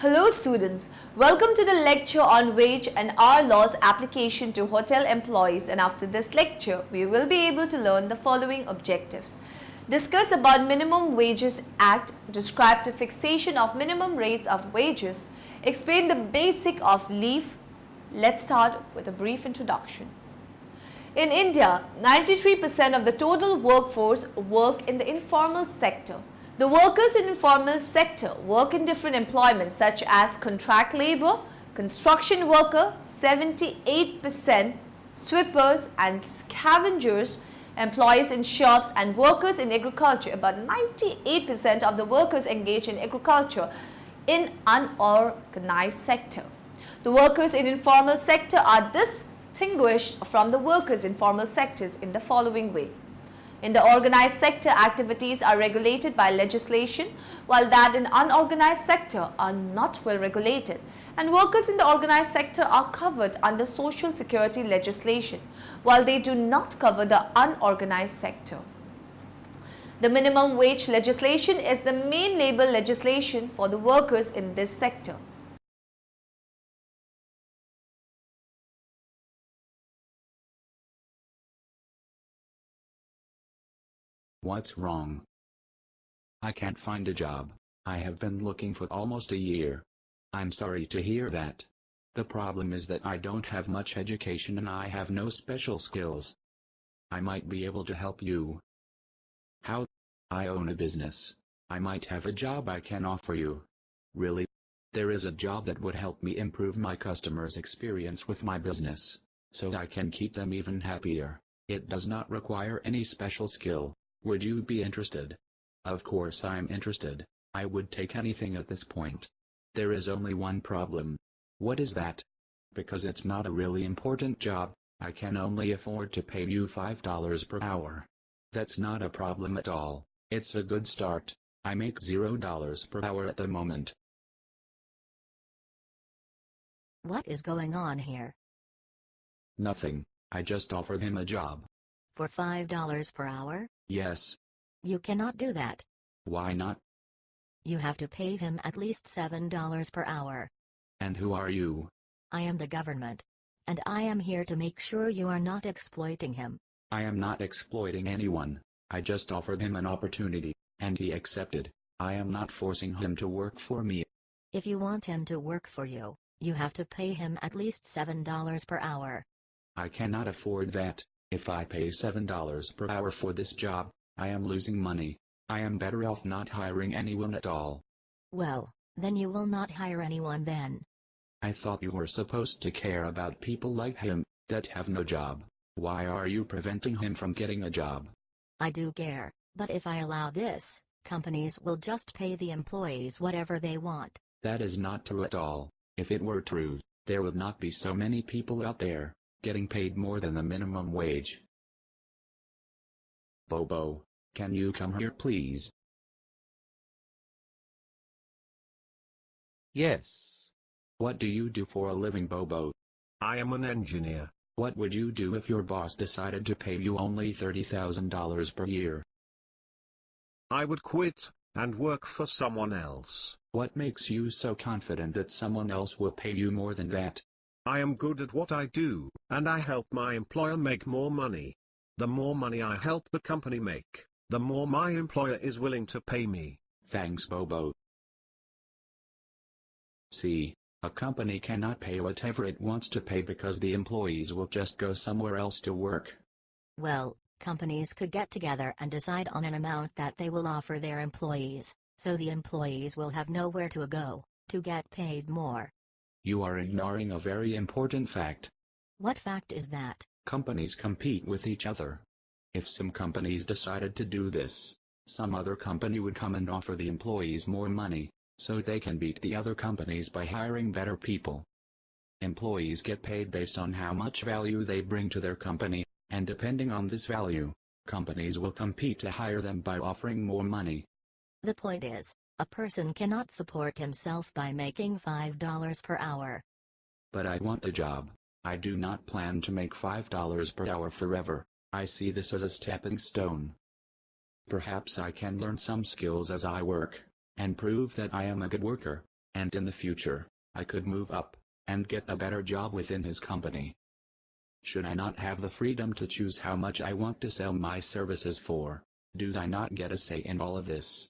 Hello students, welcome to the lecture on wage and hour laws application to hotel employees, and after this lecture we will be able to learn the following objectives. Discuss about Minimum Wages Act, describe the fixation of minimum rates of wages, explain the basic of leave. Let's start with a brief introduction. In India, 93% of the total workforce work in the informal sector. The workers in informal sector work in different employments such as contract labor, construction worker, 78%, sweepers and scavengers, employees in shops, and workers in agriculture. About 98% of the workers engage in agriculture in unorganized sector. The workers in informal sector are distinguished from the workers in formal sectors in the following way. In the organized sector, activities are regulated by legislation, while that in unorganized sector are not well regulated, and workers in the organized sector are covered under social security legislation, while they do not cover the unorganized sector. The minimum wage legislation is the main labor legislation for the workers in this sector. What's wrong? I can't find a job. I have been looking for almost a year. I'm sorry to hear that. The problem is that I don't have much education and I have no special skills. I might be able to help you. How? I own a business. I might have a job I can offer you. Really? There is a job that would help me improve my customers' experience with my business, so I can keep them even happier. It does not require any special skill. Would you be interested? Of course I'm interested. I would take anything at this point. There is only one problem. What is that? Because it's not a really important job, I can only afford to pay you $5 per hour. That's not a problem at all. It's a good start. I make $0 per hour at the moment. What is going on here? Nothing. I just offered him a job. For $5 per hour? Yes. You cannot do that. Why not? You have to pay him at least $7 per hour. And who are you? I am the government. And I am here to make sure you are not exploiting him. I am not exploiting anyone. I just offered him an opportunity, and he accepted. I am not forcing him to work for me. If you want him to work for you, you have to pay him at least $7 per hour. I cannot afford that. If I pay $7 per hour for this job, I am losing money. I am better off not hiring anyone at all. Well, then you will not hire anyone then. I thought you were supposed to care about people like him, that have no job. Why are you preventing him from getting a job? I do care, but if I allow this, companies will just pay the employees whatever they want. That is not true at all. If it were true, there would not be so many people out there getting paid more than the minimum wage. Bobo, can you come here please? Yes. What do you do for a living, Bobo? I am an engineer. What would you do if your boss decided to pay you only $30,000 per year? I would quit and work for someone else. What makes you so confident that someone else will pay you more than that? I am good at what I do, and I help my employer make more money. The more money I help the company make, the more my employer is willing to pay me. Thanks, Bobo. See, a company cannot pay whatever it wants to pay because the employees will just go somewhere else to work. Well, companies could get together and decide on an amount that they will offer their employees, so the employees will have nowhere to go to get paid more. You are ignoring a very important fact. What fact is that? Companies compete with each other. If some companies decided to do this, some other company would come and offer the employees more money, so they can beat the other companies by hiring better people. Employees get paid based on how much value they bring to their company, and depending on this value, companies will compete to hire them by offering more money. The point is, a person cannot support himself by making $5 per hour. But I want the job. I do not plan to make $5 per hour forever. I see this as a stepping stone. Perhaps I can learn some skills as I work, and prove that I am a good worker. and in the future, I could move up, and get a better job within his company. Should I not have the freedom to choose how much I want to sell my services for? Do I not get a say in all of this?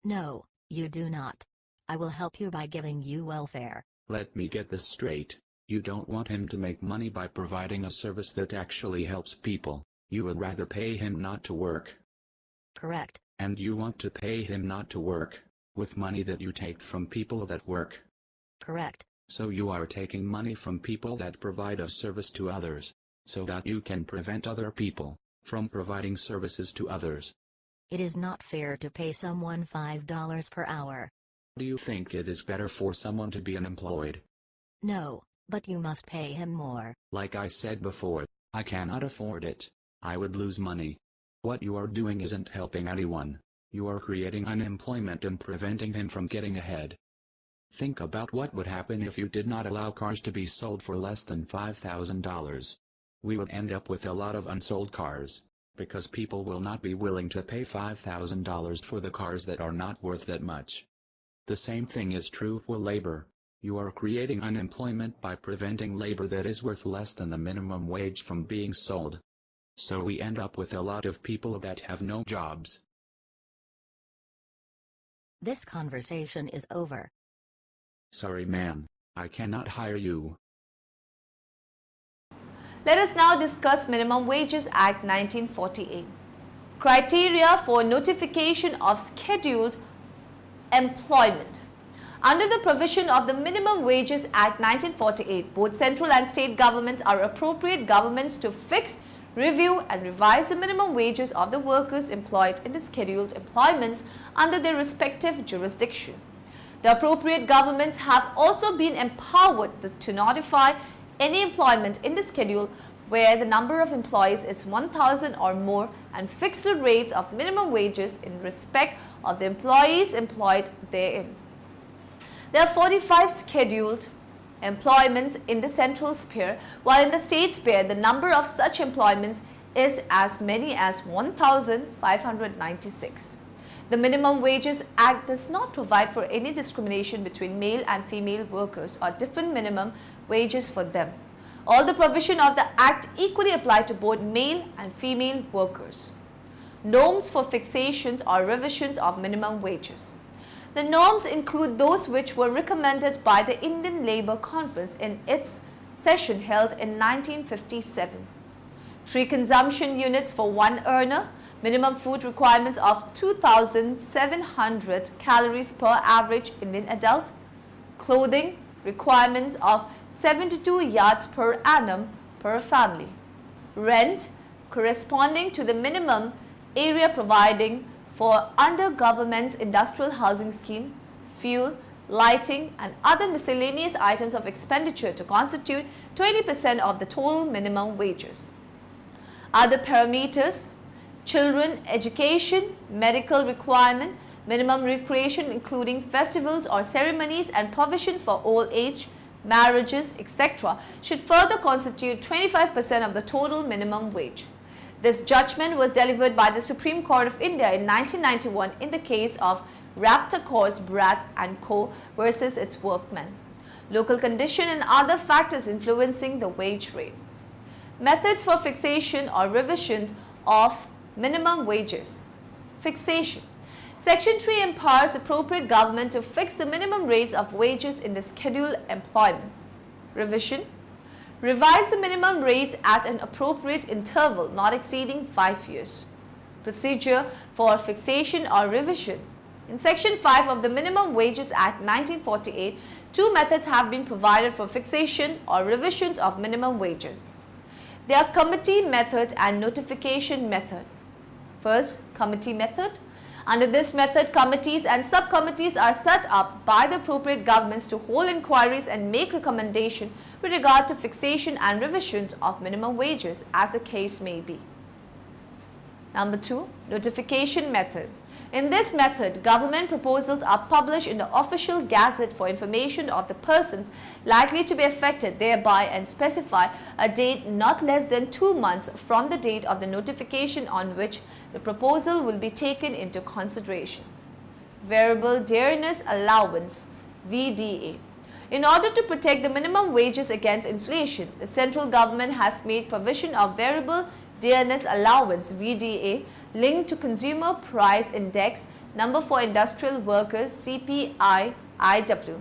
No, you do not. I will help you by giving you welfare. Let me get this straight. You don't want him to make money by providing a service that actually helps people. You would rather pay him not to work. Correct. And you want to pay him not to work, with money that you take from people that work. Correct. So you are taking money from people that provide a service to others, so that you can prevent other people from providing services to others. It is not fair to pay someone $5 per hour. Do you think it is better for someone to be unemployed? No, but you must pay him more. Like I said before, I cannot afford it. I would lose money. What you are doing isn't helping anyone. You are creating unemployment and preventing him from getting ahead. Think about what would happen if you did not allow cars to be sold for less than $5,000. We would end up with a lot of unsold cars, because people will not be willing to pay $5,000 for the cars that are not worth that much. The same thing is true for labor. You are creating unemployment by preventing labor that is worth less than the minimum wage from being sold. So we end up with a lot of people that have no jobs. This conversation is over. Sorry ma'am, I cannot hire you. Let us now discuss Minimum Wages Act 1948. Criteria for notification of scheduled employment. Under the provision of the Minimum Wages Act 1948, both central and state governments are appropriate governments to fix, review and revise the minimum wages of the workers employed in the scheduled employments under their respective jurisdiction. The appropriate governments have also been empowered to notify any employment in the schedule where the number of employees is 1,000 or more and fix the rates of minimum wages in respect of the employees employed therein. There are 45 scheduled employments in the central sphere, while in the state sphere the number of such employments is as many as 1,596. The Minimum Wages Act does not provide for any discrimination between male and female workers or different minimum wages for them. All the provisions of the Act equally apply to both male and female workers. Norms for fixation or revision of minimum wages. The norms include those which were recommended by the Indian Labour Conference in its session held in 1957. 3 consumption units for one earner, minimum food requirements of 2,700 calories per average Indian adult, clothing requirements of 72 yards per annum per family, rent corresponding to the minimum area providing for under government's industrial housing scheme, fuel, lighting and other miscellaneous items of expenditure to constitute 20% of the total minimum wages. Other parameters: children education, medical requirement, minimum recreation including festivals or ceremonies and provision for old age, marriages, etc. should further constitute 25% of the total minimum wage. This judgment was delivered by the Supreme Court of India in 1991 in the case of Raptor Course Brat and Co. versus its workmen. Local condition and other factors influencing the wage rate. Methods for fixation or revision of minimum wages. Fixation. Section 3 empowers appropriate government to fix the minimum rates of wages in the scheduled employments. Revision. Revise the minimum rates at an appropriate interval not exceeding 5 years. Procedure for fixation or revision. In Section 5 of the Minimum Wages Act 1948, 2 methods have been provided for fixation or revision of minimum wages. They are committee method and notification method. First, committee method. Under this method, committees and subcommittees are set up by the appropriate governments to hold inquiries and make recommendations with regard to fixation and revision of minimum wages as the case may be. Number 2, notification method. In this method, government proposals are published in the official gazette for information of the persons likely to be affected thereby and specify a date not less than 2 months from the date of the notification on which the proposal will be taken into consideration. Variable dearness allowance VDA. In order to protect the minimum wages against inflation, the central government has made provision of variable dearness allowance VDA linked to consumer price index number for industrial workers CPI-IW.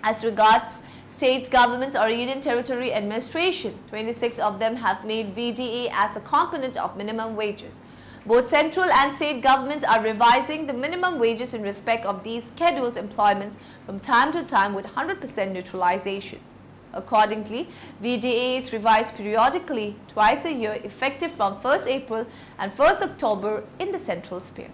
As regards states, governments or union territory administration, 26 of them have made VDA as a component of minimum wages. Both central and state governments are revising the minimum wages in respect of these scheduled employments from time to time with 100% neutralization. Accordingly, VDA is revised periodically twice a year effective from 1st April and 1st October in the central sphere.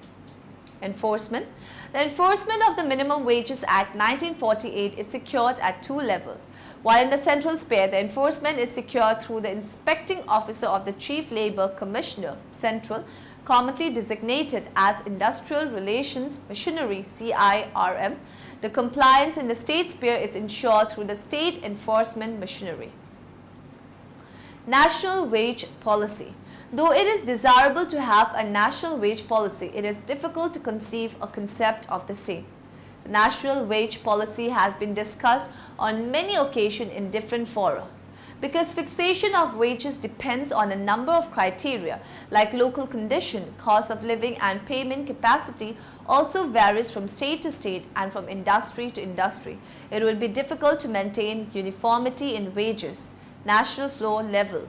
Enforcement. The enforcement of the Minimum Wages Act 1948 is secured at two levels. While in the central sphere, the enforcement is secured through the inspecting officer of the Chief Labour Commissioner, Central, commonly designated as Industrial Relations Machinery CIRM. The compliance in the state sphere is ensured through the State Enforcement Machinery. National Wage Policy. Though it is desirable to have a national wage policy, it is difficult to conceive a concept of the same. The national wage policy has been discussed on many occasions in different fora. Because fixation of wages depends on a number of criteria like local condition, cost of living and payment capacity also varies from state to state and from industry to industry. It will be difficult to maintain uniformity in wages. National floor level.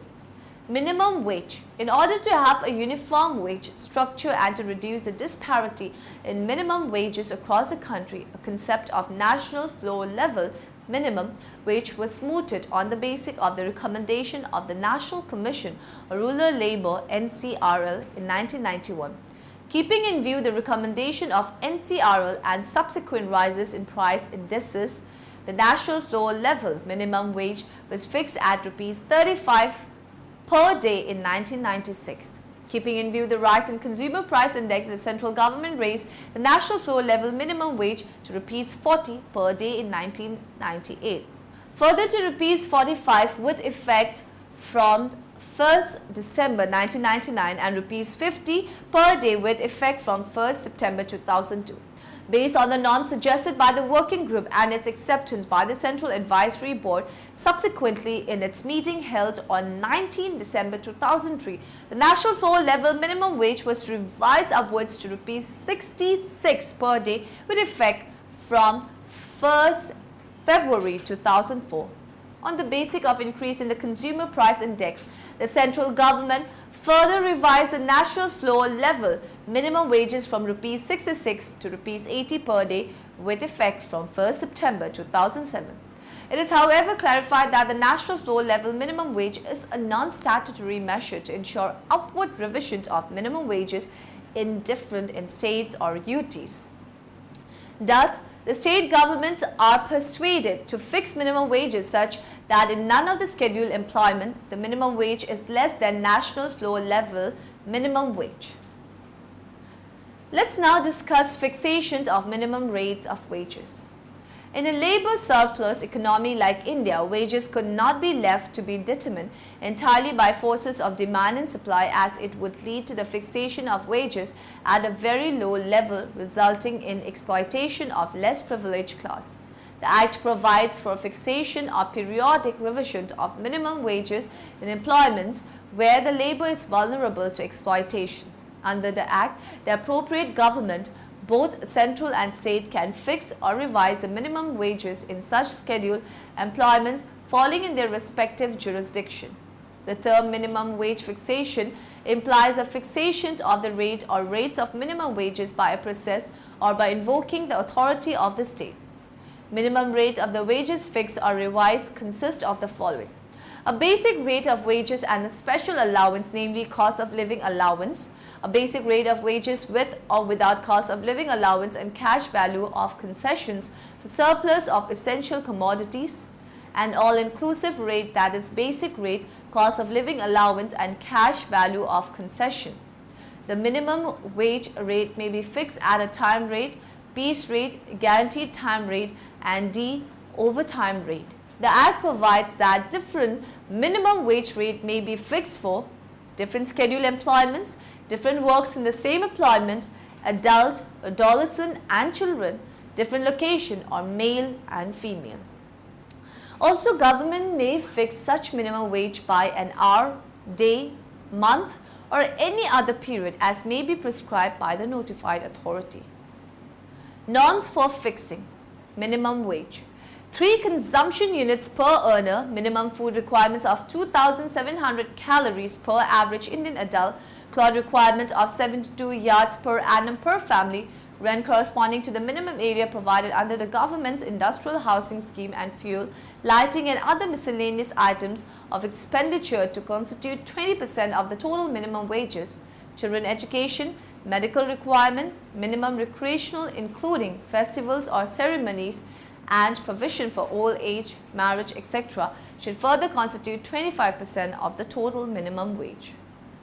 Minimum wage. In order to have a uniform wage structure and to reduce the disparity in minimum wages across the country, a concept of national floor level minimum wage was mooted on the basis of the recommendation of the National Commission on Rural Labour NCRL in 1991. Keeping in view the recommendation of NCRL and subsequent rises in price indices, the national floor level minimum wage was fixed at Rs 35 per day in 1996. Keeping in view the rise in consumer price index, the central government raised the national floor level minimum wage to Rs 40 per day in 1998. Further to Rs 45 with effect from 1st December 1999 and Rs 50 per day with effect from 1st September 2002. Based on the norms suggested by the working group and its acceptance by the Central Advisory Board, subsequently in its meeting held on 19 December 2003, the national floor level minimum wage was revised upwards to Rs 66 per day with effect from 1st February 2004. On the basis of increase in the consumer price index, the central government further revised the national floor level minimum wages from Rs 66 to Rs 80 per day with effect from 1st September 2007. It is however clarified that the national floor level minimum wage is a non-statutory measure to ensure upward revision of minimum wages in states or UTs. Thus, the state governments are persuaded to fix minimum wages such that in none of the scheduled employments, the minimum wage is less than national floor level minimum wage. Let's now discuss fixation of minimum rates of wages. In a labor surplus economy like India, wages could not be left to be determined entirely by forces of demand and supply, as it would lead to the fixation of wages at a very low level, resulting in exploitation of less privileged class. The Act provides for fixation or periodic revision of minimum wages in employments where the labor is vulnerable to exploitation. Under the Act, the appropriate government, both central and state, can fix or revise the minimum wages in such scheduled employments falling in their respective jurisdiction. The term minimum wage fixation implies a fixation of the rate or rates of minimum wages by a process or by invoking the authority of the state. Minimum rate of the wages fixed or revised consists of the following: a basic rate of wages and a special allowance, namely cost of living allowance, a basic rate of wages with or without cost of living allowance and cash value of concessions for surplus of essential commodities, an all-inclusive rate, that is basic rate, cost of living allowance and cash value of concession. The minimum wage rate may be fixed at a time rate, piece rate, guaranteed time rate and D, overtime rate. The Act provides that different minimum wage rate may be fixed for different scheduled employments, different works in the same employment, adult, adolescent and children, different location, or male and female. Also, government may fix such minimum wage by an hour, day, month, or any other period as may be prescribed by the notified authority. Norms for fixing minimum wage. 3 consumption units per earner, minimum food requirements of 2,700 calories per average Indian adult, cloth requirement of 72 yards per annum per family, rent corresponding to the minimum area provided under the government's industrial housing scheme, and fuel, lighting and other miscellaneous items of expenditure to constitute 20% of the total minimum wages. Children education, medical requirement, minimum recreational including festivals or ceremonies, and provision for old age, marriage, etc. should further constitute 25% of the total minimum wage.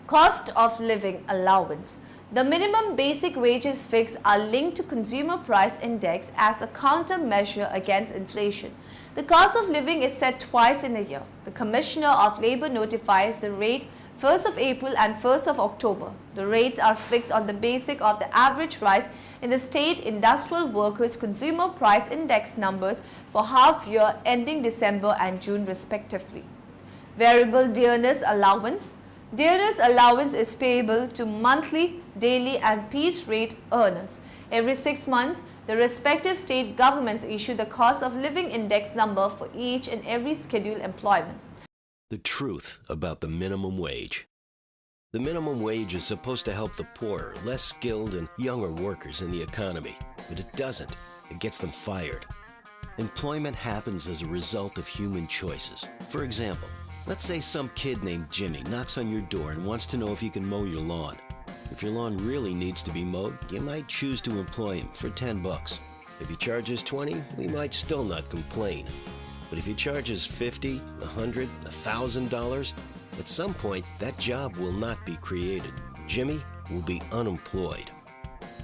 Cost of living allowance. The minimum basic wages fixed are linked to consumer price index as a countermeasure against inflation. The cost of living is set twice in a year. The Commissioner of Labour notifies the rate 1st of April and 1st of October. The rates are fixed on the basis of the average rise in the state industrial workers' consumer price index numbers for half year ending December and June respectively. Variable dearness allowance. Dearness allowance is payable to monthly, daily and piece rate earners. Every 6 months, the respective state governments issue the cost of living index number for each and every scheduled employment. The truth about the minimum wage. The minimum wage is supposed to help the poorer, less skilled, and younger workers in the economy, but it doesn't. It gets them fired. Employment happens as a result of human choices. For example, let's say some kid named Jimmy knocks on your door and wants to know if you can mow your lawn. If your lawn really needs to be mowed, you might choose to employ him for $10. If he charges $20, we might still not complain. But if he charges $50, $100, $1,000, at some point that job will not be created. Jimmy will be unemployed.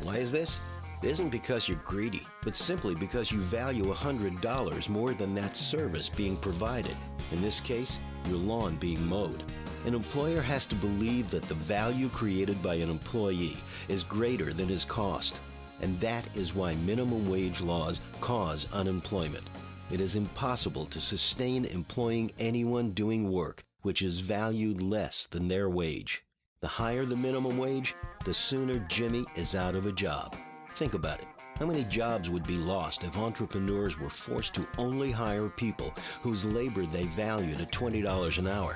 Why is this? It isn't because you're greedy, but simply because you value $100 more than that service being provided. In this case, your lawn being mowed. An employer has to believe that the value created by an employee is greater than his cost. And that is why minimum wage laws cause unemployment. It is impossible to sustain employing anyone doing work which is valued less than their wage. The higher the minimum wage, the sooner Jimmy is out of a job. Think about it. How many jobs would be lost if entrepreneurs were forced to only hire people whose labor they valued at $20 an hour?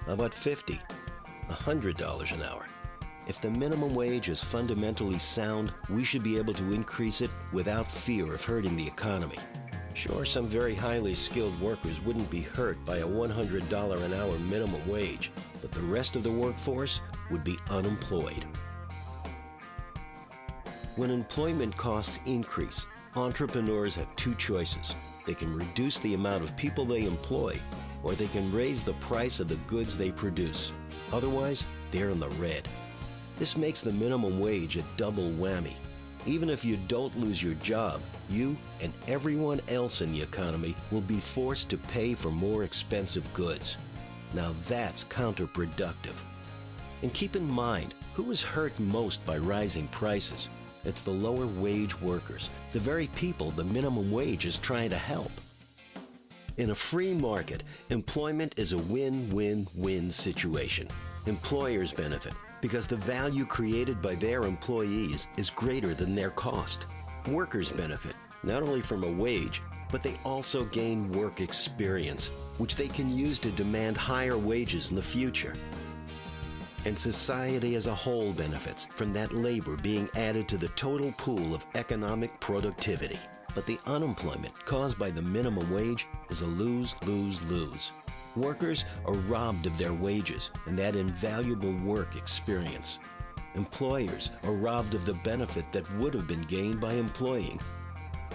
How about $50? $100 an hour? If the minimum wage is fundamentally sound, we should be able to increase it without fear of hurting the economy. Sure, some very highly skilled workers wouldn't be hurt by a $100 an hour minimum wage, but the rest of the workforce would be unemployed. When employment costs increase, entrepreneurs have 2 choices. They can reduce the amount of people they employ, or they can raise the price of the goods they produce. Otherwise, they're in the red. This makes the minimum wage a double whammy. Even if you don't lose your job, you and everyone else in the economy will be forced to pay for more expensive goods. Now that's counterproductive. And keep in mind, who is hurt most by rising prices? It's the lower wage workers, the very people the minimum wage is trying to help. In a free market, employment is a win-win-win situation. Employers benefit because the value created by their employees is greater than their cost. Workers benefit not only from a wage, but they also gain work experience, which they can use to demand higher wages in the future. And society as a whole benefits from that labor being added to the total pool of economic productivity. But the unemployment caused by the minimum wage is a lose-lose-lose. Workers are robbed of their wages and that invaluable work experience. Employers are robbed of the benefit that would have been gained by employing.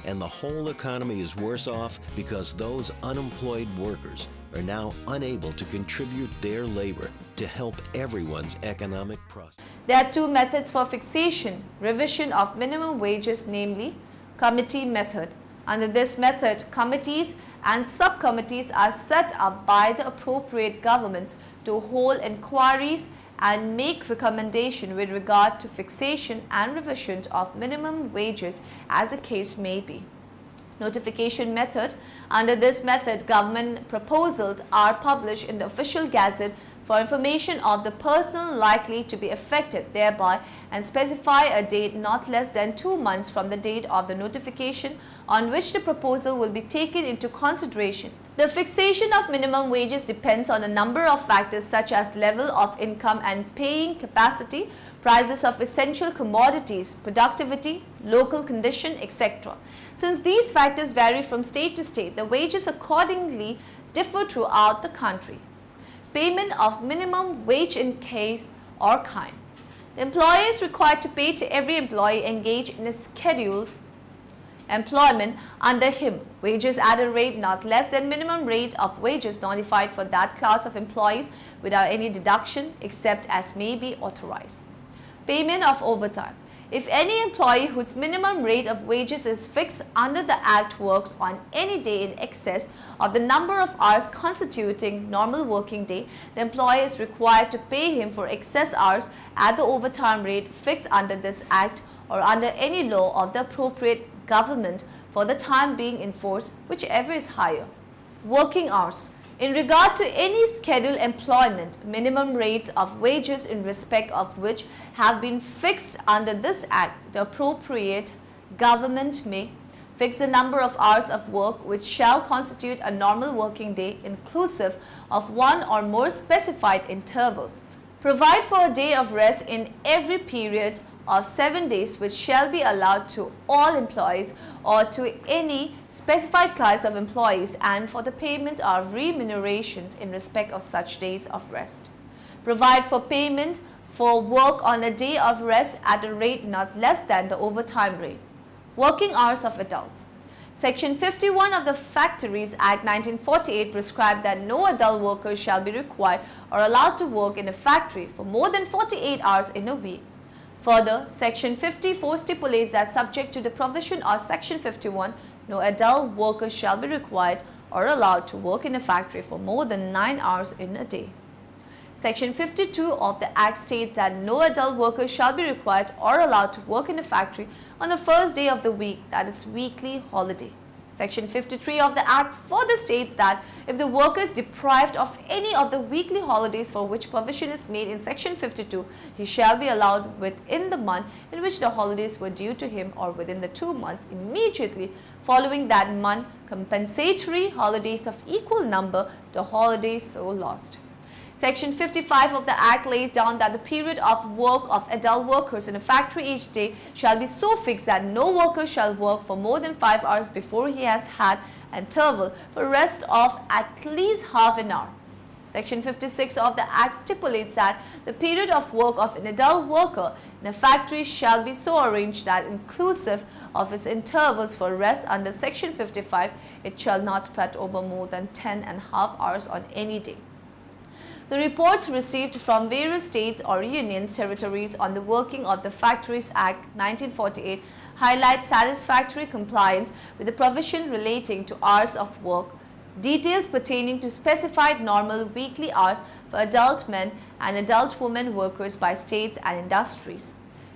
And the whole economy is worse off because those unemployed workers are now unable to contribute their labor to help everyone's economic process. There are 2 methods for fixation, revision of minimum wages, namely committee method. Under this method, committees and subcommittees are set up by the appropriate governments to hold inquiries and make recommendation with regard to fixation and revision of minimum wages as the case may be. Notification method. Under this method, government proposals are published in the official gazette for information of the person likely to be affected thereby and specify a date not less than 2 months from the date of the notification on which the proposal will be taken into consideration. The fixation of minimum wages depends on a number of factors such as level of income and paying capacity, prices of essential commodities, productivity, local condition, etc. Since these factors vary from state to state, the wages accordingly differ throughout the country. Payment of minimum wage in case or kind. The employer is required to pay to every employee engaged in a scheduled employment under him wages at a rate not less than minimum rate of wages notified for that class of employees without any deduction except as may be authorized. Payment of overtime. If any employee whose minimum rate of wages is fixed under the Act works on any day in excess of the number of hours constituting normal working day, the employer is required to pay him for excess hours at the overtime rate fixed under this Act or under any law of the appropriate government for the time being in force, whichever is higher. Working hours. In regard to any scheduled employment, minimum rates of wages in respect of which have been fixed under this Act, the appropriate government may fix the number of hours of work which shall constitute a normal working day inclusive of one or more specified intervals. Provide for a day of rest in every period of 7 days which shall be allowed to all employees or to any specified class of employees and for the payment of remunerations in respect of such days of rest. Provide for payment for work on a day of rest at a rate not less than the overtime rate. Working hours of adults. Section 51 of the Factories Act 1948 prescribed that no adult worker shall be required or allowed to work in a factory for more than 48 hours in a week. Further, Section 54 stipulates that subject to the provision of Section 51, no adult worker shall be required or allowed to work in a factory for more than 9 hours in a day. Section 52 of the Act states that no adult worker shall be required or allowed to work in a factory on the first day of the week, that is weekly holiday. Section 53 of the Act further states that if the worker is deprived of any of the weekly holidays for which provision is made in Section 52, he shall be allowed within the month in which the holidays were due to him or within the 2 months immediately following that month compensatory holidays of equal number to holidays so lost. Section 55 of the Act lays down that the period of work of adult workers in a factory each day shall be so fixed that no worker shall work for more than 5 hours before he has had an interval for rest of at least half an hour. Section 56 of the Act stipulates that the period of work of an adult worker in a factory shall be so arranged that inclusive of his intervals for rest under Section 55, it shall not spread over more than 10.5 hours on any day. The reports received from various states or unions territories on the working of the Factories Act 1948 highlight satisfactory compliance with the provision relating to hours of work, details pertaining to specified normal weekly hours for adult men and adult women workers by states and industries,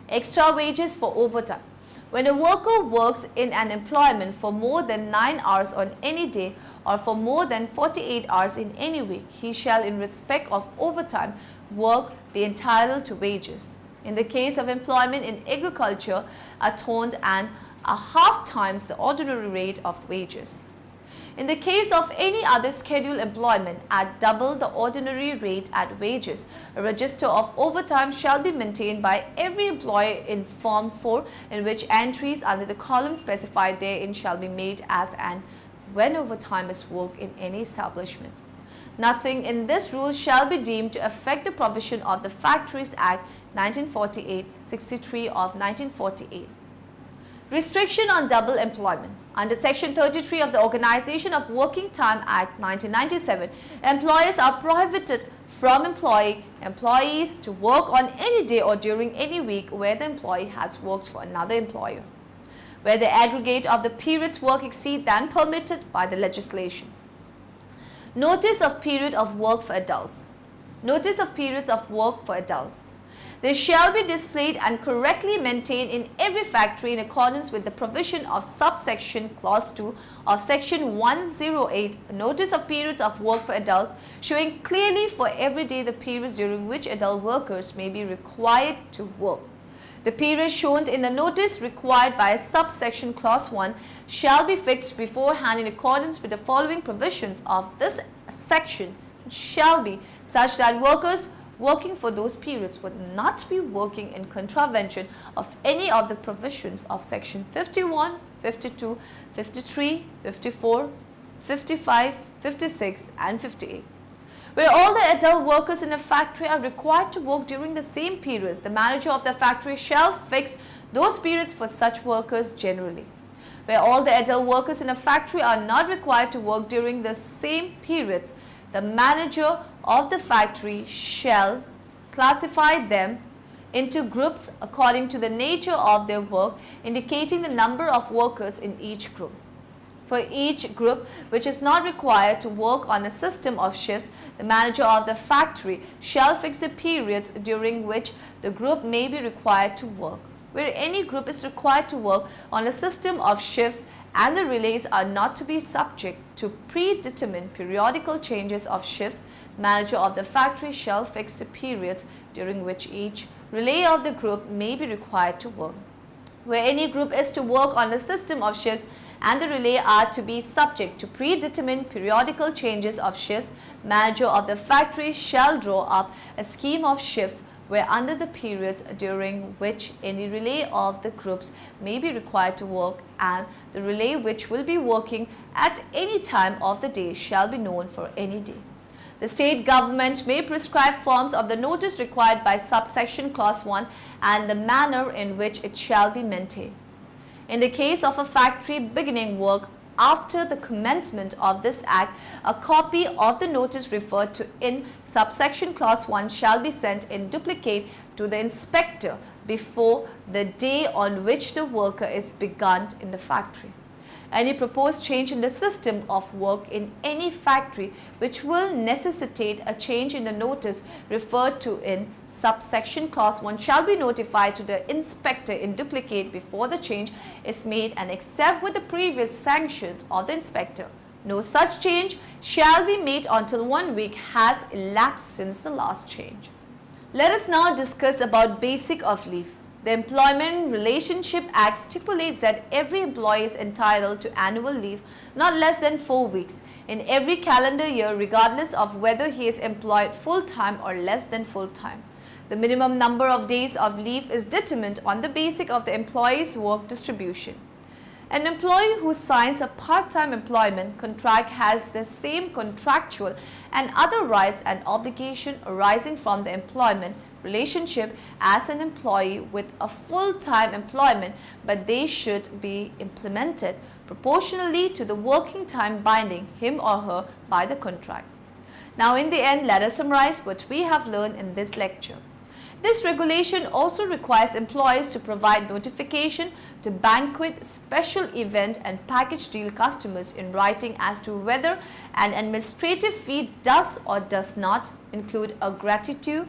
extra wages for overtime. When a worker works in an employment for more than 9 hours on any day or for more than 48 hours in any week, he shall in respect of overtime work be entitled to wages. In the case of employment in agriculture, atoned and a half times the ordinary rate of wages. In the case of any other scheduled employment at double the ordinary rate at wages, a register of overtime shall be maintained by every employer in Form 4, in which entries under the column specified therein shall be made as and when overtime is worked in any establishment. Nothing in this rule shall be deemed to affect the provision of the Factories Act 1948, 63 of 1948. Restriction on double employment. Under Section 33 of the Organization of Working Time Act 1997, employers are prohibited from employing employees to work on any day or during any week where the employee has worked for another employer, where the aggregate of the period's work exceed than permitted by the legislation. Notice of period of work for adults. Notice of periods of work for adults. They shall be displayed and correctly maintained in every factory in accordance with the provision of subsection clause 2 of section 108, a notice of periods of work for adults, showing clearly for every day the periods during which adult workers may be required to work. The period shown in the notice required by subsection clause 1 shall be fixed beforehand in accordance with the following provisions of this section, shall be such that workers working for those periods would not be working in contravention of any of the provisions of section 51, 52, 53, 54, 55, 56 and 58. Where all the adult workers in a factory are required to work during the same periods, the manager of the factory shall fix those periods for such workers generally. Where all the adult workers in a factory are not required to work during the same periods, the manager of the factory shall classify them into groups according to the nature of their work, indicating the number of workers in each group. For each group which is not required to work on a system of shifts, the manager of the factory shall fix the periods during which the group may be required to work. Where any group is required to work on a system of shifts and the relays are not to be subject to predetermined periodical changes of shifts, the manager of the factory shall fix the periods during which each relay of the group may be required to work. Where any group is to work on a system of shifts and the relay are to be subject to predetermined periodical changes of shifts, the manager of the factory shall draw up a scheme of shifts where under the periods during which any relay of the groups may be required to work and the relay which will be working at any time of the day shall be known for any day. The state government may prescribe forms of the notice required by subsection clause 1 and the manner in which it shall be maintained. In the case of a factory beginning work after the commencement of this act, a copy of the notice referred to in subsection clause 1 shall be sent in duplicate to the inspector before the day on which the worker is begun in the factory. Any proposed change in the system of work in any factory which will necessitate a change in the notice referred to in subsection clause 1 shall be notified to the inspector in duplicate before the change is made and except with the previous sanctions of the inspector. No such change shall be made until 1 week has elapsed since the last change. Let us now discuss about basic of leave. The Employment Relationship Act stipulates that every employee is entitled to annual leave not less than 4 weeks in every calendar year regardless of whether he is employed full-time or less than full-time. The minimum number of days of leave is determined on the basis of the employee's work distribution. An employee who signs a part-time employment contract has the same contractual and other rights and obligation arising from the employment relationship as an employee with a full-time employment, but they should be implemented proportionally to the working time binding him or her by the contract. Now in the end, let us summarize what we have learned in this lecture. This regulation also requires employers to provide notification to banquet, special event and package deal customers in writing as to whether an administrative fee does or does not include a gratuity.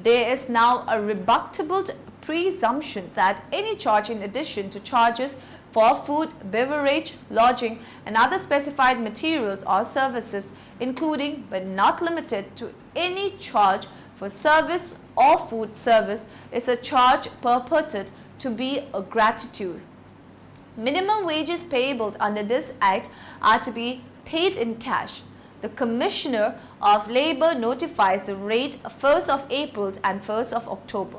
There is now a rebuttable presumption that any charge in addition to charges for food, beverage, lodging and other specified materials or services, including but not limited to any charge for service or food service, is a charge purported to be a gratuity. Minimum wages payable under this act are to be paid in cash. The Commissioner of Labour notifies the rate 1st of April and 1st of October.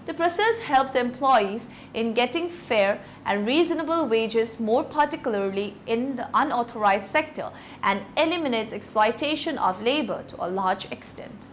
The process helps employees in getting fair and reasonable wages, more particularly in the unauthorized sector, and eliminates exploitation of labour to a large extent.